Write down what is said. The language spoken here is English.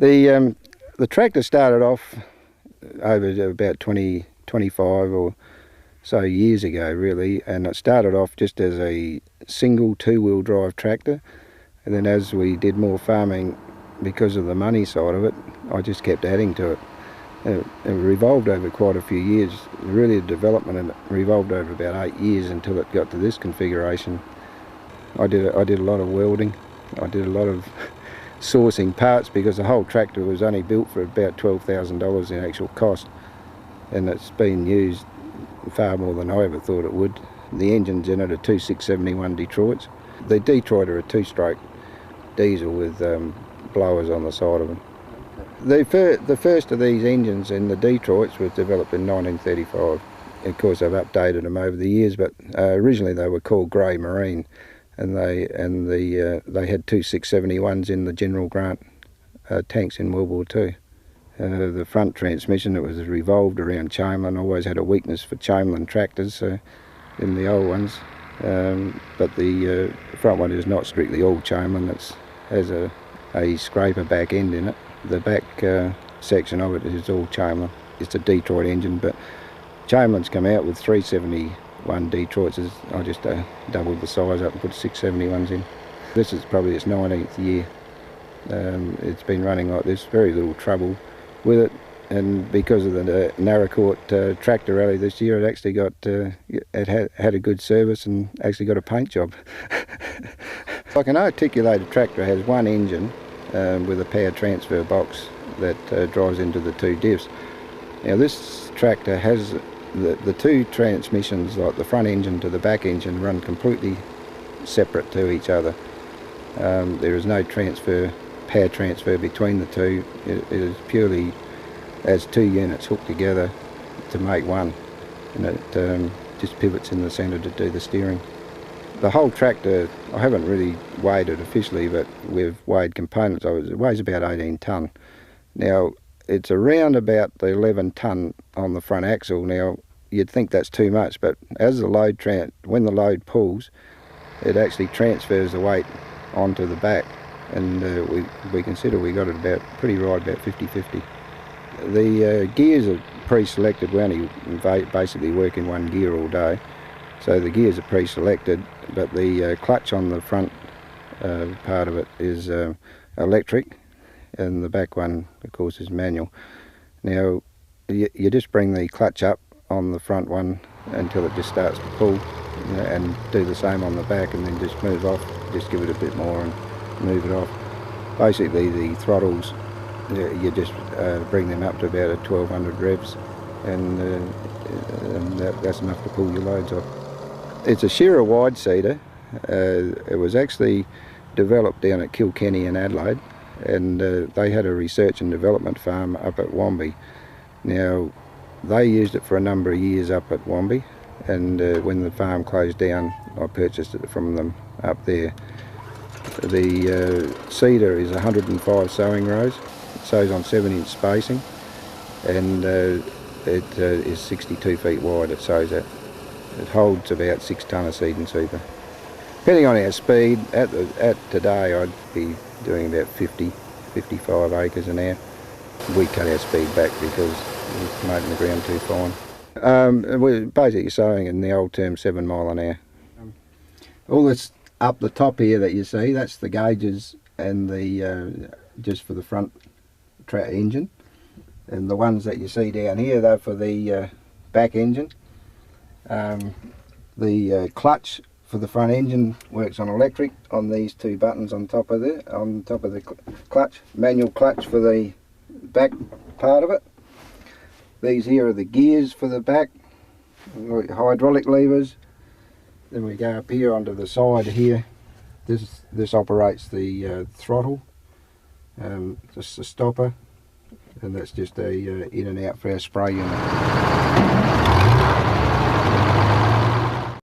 The tractor started off over about 25 or so years ago really, and it started off just as a single two-wheel drive tractor, and then as we did more farming, because of the money side of it, I just kept adding to it. It revolved over quite a few years. Really, the development in it revolved over about 8 years until it got to this configuration. I did a lot of welding. I did a lot of sourcing parts, because the whole tractor was only built for about $12,000 in actual cost, and it's been used far more than I ever thought it would. The engine's in it are 2671 Detroits. The Detroit are a two-stroke diesel with blowers on the side of them. The first of these engines in the Detroits was developed in 1935. Of course, they've updated them over the years, but originally they were called Grey Marine, and they had two 671s in the General Grant tanks in World War II. The front transmission, it was revolved around Chamberlain. I always had a weakness for Chamberlain tractors in the old ones, but the front one is not strictly all Chamberlain. It has a scraper back end in it. The back section of it is all Chamberlain. It's a Detroit engine, but Chamberlain's come out with 371 Detroits. I just doubled the size up and put 671s in. This is probably its 19th year. It's been running like this, very little trouble with it, and because of the Narracourt tractor rally this year, it actually got had a good service and actually got a paint job. Like an articulated tractor has one engine with a power transfer box that drives into the two diffs. Now this tractor has the two transmissions, like the front engine to the back engine, run completely separate to each other. There is no power transfer between the two. It is purely as two units hooked together to make one, and it just pivots in the centre to do the steering. The whole tractor, I haven't really weighed it officially, but we've weighed components of it. It weighs about 18 tonne. Now, it's around about the 11 tonne on the front axle. Now, you'd think that's too much, but as the load when the load pulls, it actually transfers the weight onto the back, and we consider we got it about pretty right, about 50-50. The gears are pre-selected. We only basically work in one gear all day, so the gears are pre-selected, but the clutch on the front part of it is electric, and the back one, of course, is manual. Now, you just bring the clutch up on the front one until it just starts to pull, and do the same on the back, and then just move off, just give it a bit more and move it off. Basically, the throttles, you just bring them up to about 1200 revs, and that's enough to pull your loads off. It's a Shearer wide seater. It was actually developed down at Kilkenny in Adelaide, and they had a research and development farm up at Wombe. Now, they used it for a number of years up at Wombe, and when the farm closed down, I purchased it from them up there. The seater is 105 sewing rows. It sews on 7-inch spacing, and it is 62 feet wide. It sews at. It holds about 6 tonne of seed and super. Depending on our speed, at today I'd be doing about 55 acres an hour. We cut our speed back because it's making the ground too fine. We're basically sowing in the old term 7 mile an hour. All this up the top here that you see, that's the gauges and the just for the front engine, and the ones that you see down here, they're for the back engine. The clutch for the front engine works on electric on these two buttons on top of the clutch. Manual clutch for the back part of it. These here are the gears for the back, hydraulic levers. Then we go up here onto the side here. This operates the throttle, just a stopper, and that's just a in and out for our spray unit.